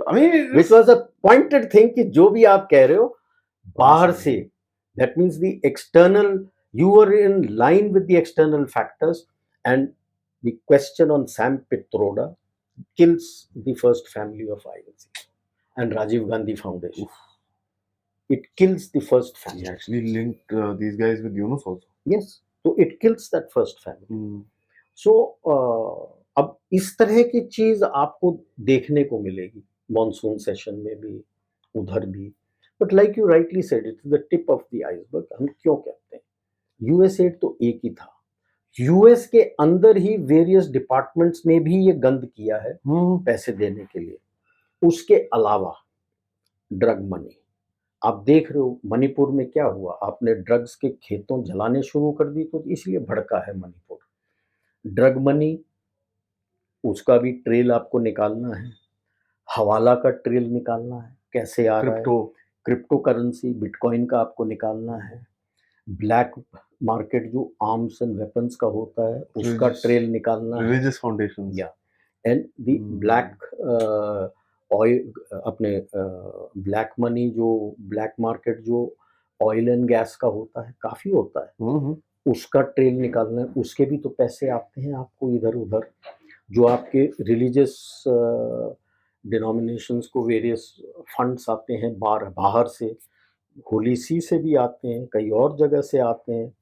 I mean, which was a pointed thing कि जो भी आप कह रहे हो बाहर से, that means the external, you were in line with the external factors. And the question on Sam Pitroda kills the first family of INC and Rajiv Gandhi Foundation. It kills the first family. He actually linked these guys with Yunus also. Yes, so it kills that first family. So अब इस तरह की चीज आपको देखने को मिलेगी monsoon session में भी उधर भी, but like you rightly said it's the tip of the iceberg. हम क्यों कहते हैं? यूएस एड तो एक ही था, यूएस के अंदर ही वेरियस डिपार्टमेंट्स ने भी ये गंद किया है पैसे देने के लिए। उसके अलावा ड्रग मनी, आप देख रहे हो मणिपुर में क्या हुआ, आपने ड्रग्स के खेतों जलाने शुरू कर दी तो इसलिए भड़का है मणिपुर। ड्रग मनी, उसका भी ट्रेल आपको निकालना है, हवाला का ट्रेल निकालना है, कैसे आ रहा है, क्रिप्टो क्रिप्टो करेंसी बिटकॉइन का आपको निकालना है, ब्लैक मार्केट जो आर्म्स एंड वेपन्स का होता है उसका ट्रेल निकालना है, रिलीजियस फाउंडेशन या एंड द ब्लैक ऑयल, अपने ब्लैक मनी जो ब्लैक मार्केट जो ऑयल एंड गैस का होता है, काफ़ी होता है, उसका ट्रेल निकालना है। उसके भी तो पैसे आते हैं आपको इधर उधर, जो आपके रिलीजियस डिनोमिनेशंस को वेरियस फंड्स आते हैं बाहर से, होली सी से भी आते हैं, कई और जगह से आते हैं,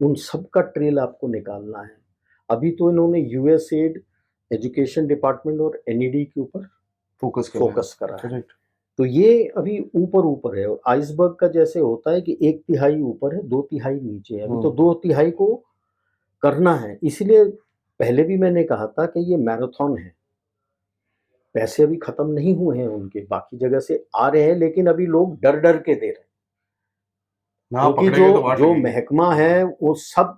उन सब का ट्रेल आपको निकालना है। अभी तो इन्होंने यूएसएड एजुकेशन डिपार्टमेंट और एनईडी के ऊपर फोकस करा है। तो ये अभी ऊपर है, आइसबर्ग का जैसे होता है कि 1/3 ऊपर है, 2/3 नीचे है। अभी तो 2/3 को करना है, इसलिए पहले भी मैंने कहा था कि ये मैराथन है। पैसे अभी खत्म नहीं हुए हैं उनके, बाकी जगह से आ रहे हैं, लेकिन अभी लोग डर डर के दे रहे हैं, क्योंकि जो महकमा है वो सब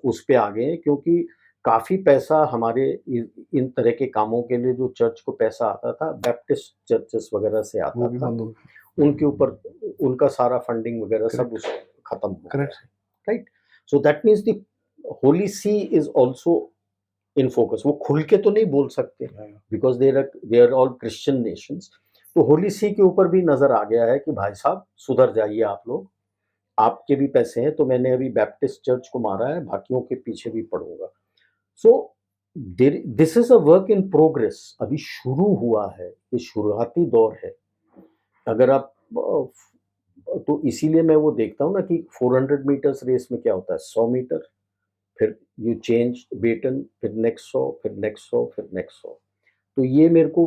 उस पे आ गए हैं, क्योंकि काफ़ी पैसा हमारे इन तरह के कामों के लिए जो चर्च को पैसा आता था, बैप्टिस्ट चर्चेस वगैरह से आता था, उनके ऊपर उनका सारा फंडिंग वगैरह सब खत्म हो गया, right? So that means the Holy See is also in focus. वो खुल के तो नहीं बोल सकते because they are all Christian nations. तो होली सी के ऊपर भी नजर आ गया है कि भाई साहब सुधर जाइए आप लोग, आपके भी पैसे हैं, तो मैंने अभी बैप्टिस्ट चर्च को मारा है, बाकियों के पीछे भी पड़ूंगा। So this is a work in progress, अभी शुरू हुआ है, ये शुरुआती दौर है। अगर आप तो इसीलिए मैं वो देखता हूँ ना कि 400 मीटर्स रेस में क्या होता है, 100 मीटर, फिर यू चेंज बेटन, फिर नेक्स्ट 100, फिर नेक्स्ट 100, फिर नेक्स्ट 100। तो ये मेरे को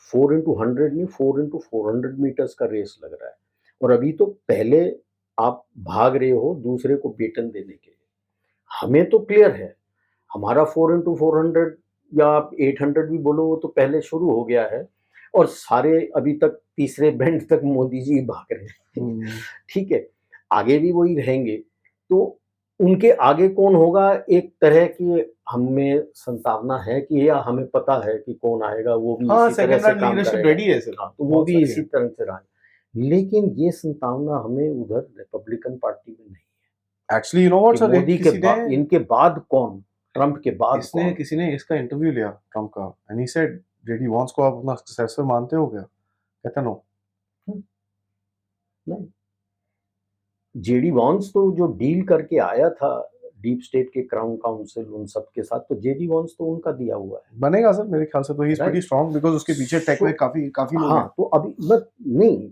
4x100 नहीं, 4x400 मीटर्स का रेस लग रहा है। और अभी तो पहले आप भाग रहे हो दूसरे को बेटन देने के लिए। हमें तो क्लियर है, हमारा 4x400 या आप 800 भी बोलो, वो तो पहले शुरू हो गया है, और सारे अभी तक तीसरे बेंड तक मोदी जी भाग रहे हैं। ठीक है, आगे भी वही रहेंगे। तो उनके आगे कौन होगा, एक तरह की हमें संभावना है कि, या हमें पता है कि कौन आएगा, वो भी इसी तरह से काम करेगा, तो वो भी इसी तरह से रहा। लेकिन ये संभावना हमें उधर रिपब्लिकन पार्टी में नहीं है। Actually you know what sir, Modi के बाद, इनके बाद कौन, ट्रंप के बाद किसी ने इसका इंटरव्यू लिया ट्रंप का, एंड ही सेड जेडी वांस को आप अपना सक्सेसर मानते हो क्या? कहता नो, नहीं। जेडी वांस तो जो डील करके आया था डीप स्टेट के क्राउन काउंसिल उन सब के साथ, तो जेडी वांस तो उनका दिया हुआ है, बनेगा सर मेरे ख्याल से। तो he is pretty strong because उसके पीछे टेक में काफी लोग हैं। तो अभी बट नहीं,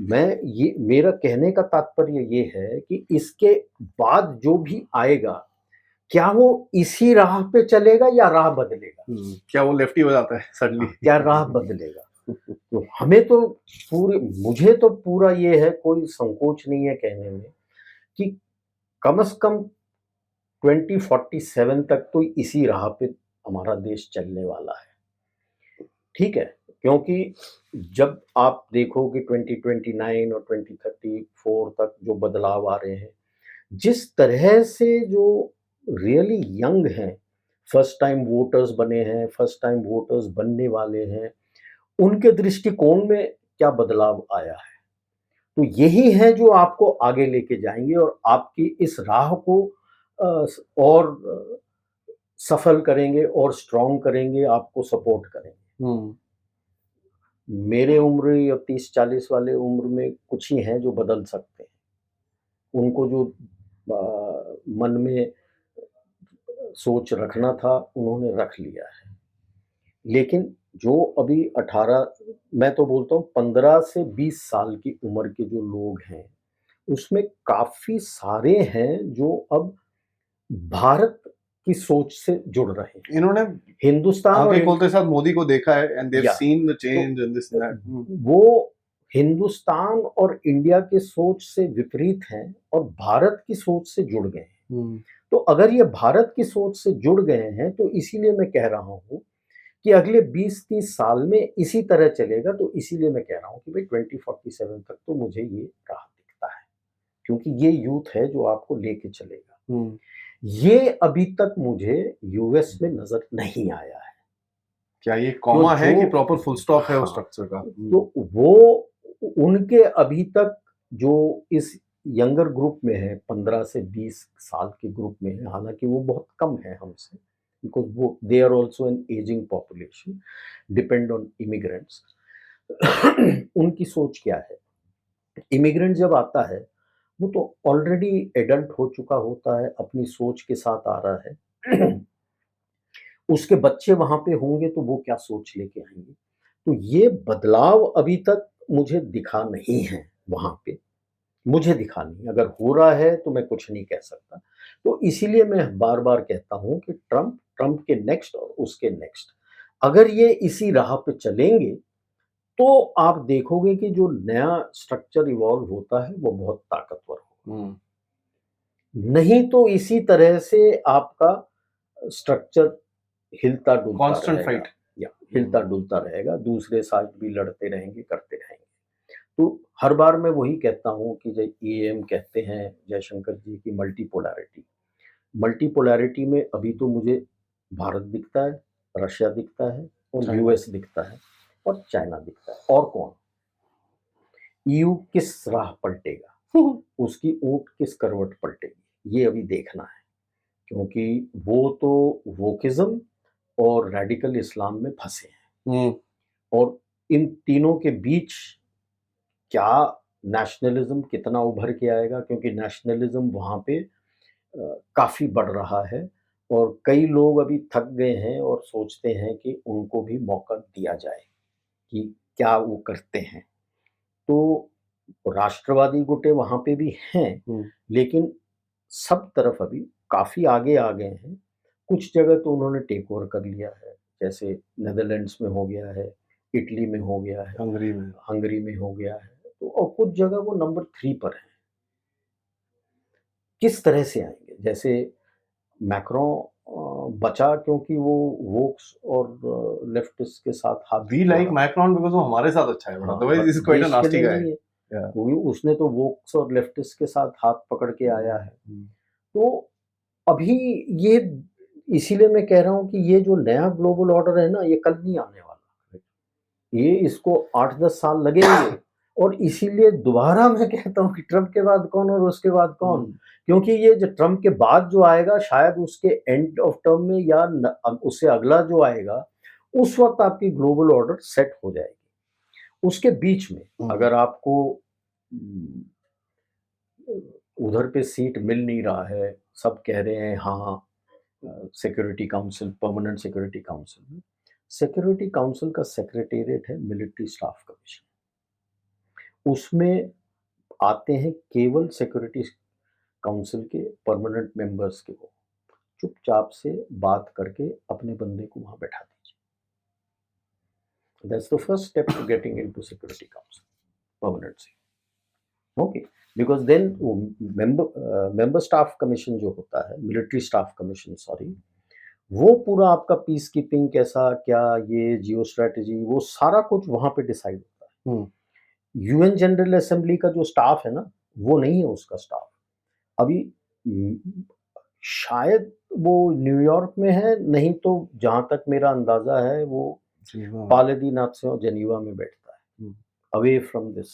मैं ये, मेरा कहने का तात्पर्य ये है कि इसके बाद जो भी आएगा, क्या वो इसी राह पे चलेगा या राह बदलेगा? क्या वो लेफ्टी हो जाता है सडनली? क्या राह बदलेगा? तो हमें तो मुझे तो पूरा ये है, कोई संकोच नहीं है कहने में कि कम से कम 2047 तक तो इसी राह पे हमारा देश चलने वाला है। ठीक है, क्योंकि जब आप देखो कि 2029 और 2034 तक जो बदलाव आ रहे हैं, जिस तरह से जो रियली यंग हैं, फर्स्ट टाइम वोटर्स बने हैं, फर्स्ट टाइम वोटर्स बनने वाले हैं, उनके दृष्टिकोण में क्या बदलाव आया है, तो यही है जो आपको आगे लेके जाएंगे और आपकी इस राह को और सफल करेंगे और स्ट्रॉन्ग करेंगे, आपको सपोर्ट करेंगे। मेरे उम्र या 30-40 वाले उम्र में कुछ ही हैं जो बदल सकते हैं, उनको जो मन में सोच रखना था उन्होंने रख लिया है। लेकिन जो अभी 18, मैं तो बोलता हूँ 15 से 20 साल की उम्र के जो लोग हैं, उसमें काफ़ी सारे हैं जो अब भारत की सोच से जुड़ रहे हैं। इन्होंने हिंदुस्तान और आंखें खोलते साथ मोदी को देखा है एंड दे हैव या सीन द तो चेंज एंड दिस दैट। वो हिंदुस्तान और इंडिया के सोच से विपरीत हैं और भारत की सोच से जुड़ गए हैं। तो अगर ये भारत की सोच से जुड़ गए हैं तो इसीलिए मैं कह रहा हूँ कि अगले 20-30 साल में इसी तरह चलेगा। तो इसीलिए मैं कह रहा हूँ कि भाई 2047 तक तो मुझे ये राह दिखता है, क्योंकि ये यूथ है जो आपको लेके चलेगा। ये अभी तक मुझे यूएस में नजर नहीं आया है। क्या ये कॉमा है जो कि प्रॉपर फुल स्टॉप है उस हाँ, स्ट्रक्चर का? तो वो उनके अभी तक जो इस यंगर ग्रुप में है, 15 से 20 साल के ग्रुप में है, हालांकि वो बहुत कम है हमसे, बिकॉज वो they are also an ageing population, depend on immigrants. उनकी सोच क्या है? इमिग्रेंट जब आता है वो तो ऑलरेडी एडल्ट हो चुका होता है, अपनी सोच के साथ आ रहा है। उसके बच्चे वहां पे होंगे तो वो क्या सोच लेके आएंगे? तो ये बदलाव अभी तक मुझे दिखा नहीं है वहां पे, मुझे दिखा नहीं। अगर हो रहा है तो मैं कुछ नहीं कह सकता। तो इसीलिए मैं बार बार कहता हूं कि ट्रंप, ट्रंप के नेक्स्ट और उसके नेक्स्ट, अगर ये इसी राह पे चलेंगे तो आप देखोगे कि जो नया स्ट्रक्चर इवॉल्व होता है वो बहुत ताकतवर होगा। नहीं तो इसी तरह से आपका स्ट्रक्चर हिलता डुलता कांस्टेंट रहेगा, फाइट। या हिलता डुलता रहेगा, दूसरे साइड भी लड़ते रहेंगे, करते रहेंगे। तो हर बार मैं वही कहता हूँ कि जय ईएम कहते हैं जयशंकर जी की मल्टीपोलैरिटी। मल्टीपोलैरिटी में अभी तो मुझे भारत दिखता है, रशिया दिखता है और यूएस दिखता है और चाइना दिखता है। और कौन? ईयू किस राह पलटेगा, उसकी ऊँट किस करवट पलटेगी, ये अभी देखना है। क्योंकि वो तो वोकिज्म और रेडिकल इस्लाम में फंसे हैं, और इन तीनों के बीच क्या नेशनलिज्म कितना उभर के आएगा, क्योंकि नेशनलिज्म वहाँ पे काफ़ी बढ़ रहा है और कई लोग अभी थक गए हैं और सोचते हैं कि उनको भी मौका दिया जाए कि क्या वो करते हैं। तो राष्ट्रवादी गुटे वहाँ पे भी हैं, लेकिन सब तरफ अभी काफ़ी आगे आ गए हैं। कुछ जगह तो उन्होंने टेक ओवर कर लिया है, जैसे नीदरलैंड्स में हो गया है, इटली में हो गया है, हंगरी में हो गया है। तो और कुछ जगह वो नंबर 3 पर हैं। किस तरह से आएँगे? जैसे मैक्रों बचा क्योंकि वो वोक्स और लेफ्टिस्ट के साथ हाथ वी लाइक जोड़ा। मैक्रोन बिकॉज़ वो हमारे साथ अच्छा है, otherwise this is quite a देश के नास्टी लिए गाय। नहीं है, क्योंकि उसने तो वोक्स और लेफ्टिस्ट के साथ हाथ पकड़ के आया है। तो अभी ये, इसीलिए मैं कह रहा हूँ कि ये जो नया ग्लोबल ऑर्डर है ना, ये कल नहीं आने वाला। ये इसको 8-10 साल लगेंगे। और इसीलिए दोबारा मैं कहता हूँ कि ट्रंप के बाद कौन और उसके बाद कौन, क्योंकि ये जो ट्रंप के बाद जो आएगा शायद उसके एंड ऑफ टर्म में या उससे अगला जो आएगा, उस वक्त आपकी ग्लोबल ऑर्डर सेट हो जाएगी। उसके बीच में अगर आपको उधर पे सीट मिल नहीं रहा है, सब कह रहे हैं हाँ security Council, permanent security council में, सिक्योरिटी काउंसिल का सेक्रेटेरिएट है मिलिट्री स्टाफ कमीशन। उसमें आते हैं केवल सिक्योरिटी काउंसिल के परमानेंट मेंबर्स के। वो चुपचाप से बात करके अपने बंदे को वहां बैठा दीजिए। That's the first step to getting into Security Council permanent. Okay, because then member staff commission जो होता है, मिलिट्री स्टाफ कमीशन सॉरी, वो पूरा आपका पीस कीपिंग कैसा क्या, ये जियो स्ट्रेटजी, वो सारा कुछ वहां पे डिसाइड होता है। यूएन जनरल असेंबली का जो स्टाफ है ना, वो नहीं है उसका स्टाफ अभी। शायद वो न्यूयॉर्क में है, नहीं तो जहां तक मेरा अंदाजा है वो पालेदीनाथ से और जेनीवा में बैठता है, अवे फ्रॉम दिस।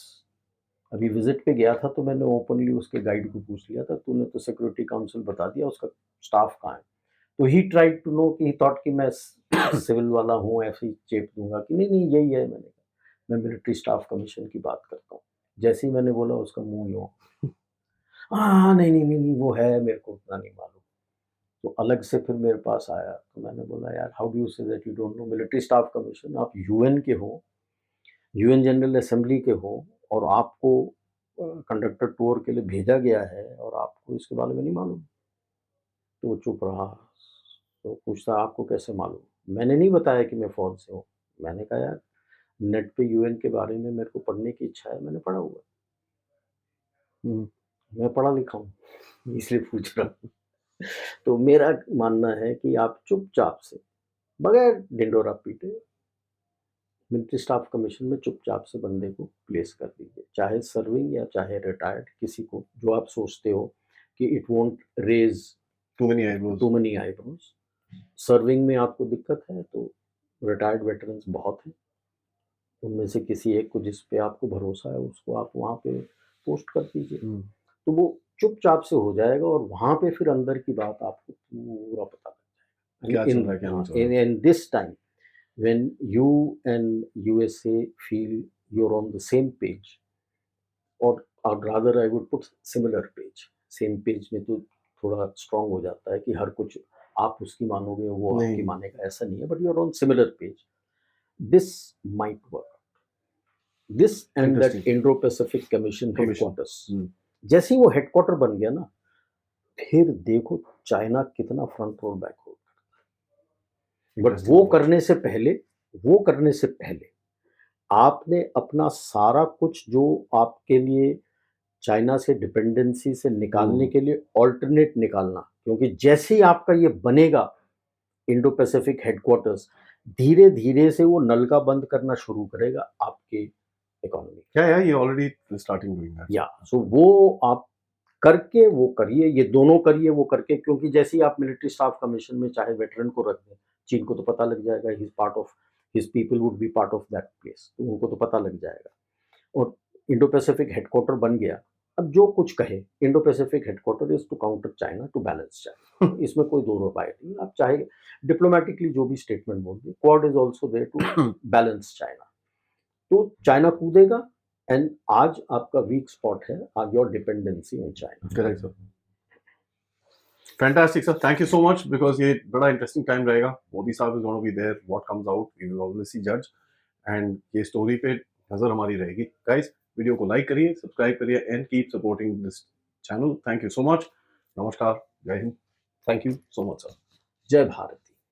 अभी विजिट पे गया था तो मैंने ओपनली उसके गाइड को पूछ लिया था, तूने तो सिक्योरिटी काउंसिल बता दिया, उसका स्टाफ कहाँ है? तो ही ट्राइड टू नो कि ही थॉट कि मैं सिविल वाला हूँ, ऐसे ही चेप दूंगा कि नहीं नहीं यही है। मैंने कहा मैं मिलिट्री स्टाफ कमीशन की बात करता हूँ। जैसे ही मैंने बोला उसका मुंह यूँ, हाँ नहीं नहीं नहीं नहीं वो है, मेरे को उतना नहीं मालूम। तो अलग से फिर मेरे पास आया, तो मैंने बोला यार how do you say that you don't know military staff commission? आप यूएन के हो, यूएन जनरल असेंबली के हो, और आपको कंडक्टर टूर के लिए भेजा गया है और आपको इसके बारे में नहीं मालूम? तो वो चुप रहा, तो पूछता आपको कैसे मालूम? मैंने नहीं बताया कि मैं फ़ौज से हूँ। मैंने कहा यार नेट पे यूएन के बारे में मेरे को पढ़ने की इच्छा है, मैंने पढ़ा हुआ है। मैं पढ़ा लिखा हूँ, इसलिए पूछ रहा हूँ। तो मेरा मानना है कि आप चुपचाप से, बगैर ढिंढोरा पीटे, मिलिट्री स्टाफ कमीशन में चुपचाप से बंदे को प्लेस कर दीजिए, चाहे सर्विंग या चाहे रिटायर्ड, किसी को जो आप सोचते हो कि it won't raise too many eyebrows. Too many eyebrows. Serving में आपको दिक्कत है तो रिटायर्ड वेटरन्स बहुत हैं, उनमें से किसी एक को जिस पे आपको भरोसा है उसको आप वहाँ पे पोस्ट कर दीजिए, तो वो चुपचाप से हो जाएगा और वहाँ पे फिर अंदर की बात आपको पूरा पता लग क्या चल जाएगा। रहा है, क्या नहीं चल रहा है। In this time when you and USA feel you're on the same page, or rather I would put similar page, same page में तो थोड़ा स्ट्रांग हो जाता है कि हर कुछ आप उसकी मानोगे वो नहीं। आपकी मानेगा, ऐसा नहीं है, but you are on similar page, this might work, this and that Interesting. Indo Pacific commission Commission. Headquarters, hmm. जैसे ही वो हेडक्वार्टर बन गया ना, फिर देखो चाइना कितना फ्रंट रोल बैक हो, बट Interesting वो approach. करने से पहले आपने अपना सारा कुछ जो आपके लिए चाइना से डिपेंडेंसी से निकालने के लिए ऑल्टरनेट निकालना, क्योंकि जैसे ही आपका ये बनेगा इंडो पैसिफिक हेडक्वार्टर्स, धीरे धीरे से वो नलका बंद करना शुरू करेगा आपके इकोनॉमी। Yeah, ये ऑलरेडी स्टार्टिंग डूइंग दैट। या सो वो आप करके वो करिए, ये दोनों करिए वो करके, क्योंकि जैसे ही आप मिलिट्री स्टाफ कमीशन में चाहे वेटरन को रख दें, चीन को तो पता लग जाएगा, he is part of, his people would be part of that place, तो उनको तो पता लग जाएगा। और इंडो पैसिफिक हेडक्वार्टर बन गया, अब जो कुछ कहे, Indo Pacific headquarter is to counter China, to balance China, इसमें कोई दो राय नहीं। आप चाहे डिप्लोमेटिकली जो भी स्टेटमेंट बोल दिए, Quad is also there to balance China, तो चाइना कूदेगा। एंड आज आपका वीक स्पॉट है your dependency on China. Correct sir, fantastic sir, thank you so much, because ये बड़ा इंटरेस्टिंग टाइम रहेगा। मोदी साहब is gonna be there, what comes out we will obviously जज, एंड ये स्टोरी पे नजर हमारी रहेगी। गाइस, वीडियो को लाइक करिए, सब्सक्राइब करिए and keep supporting this channel. Thank you so much, नमस्कार, जय Hind, thank you so much sir. जय भारत।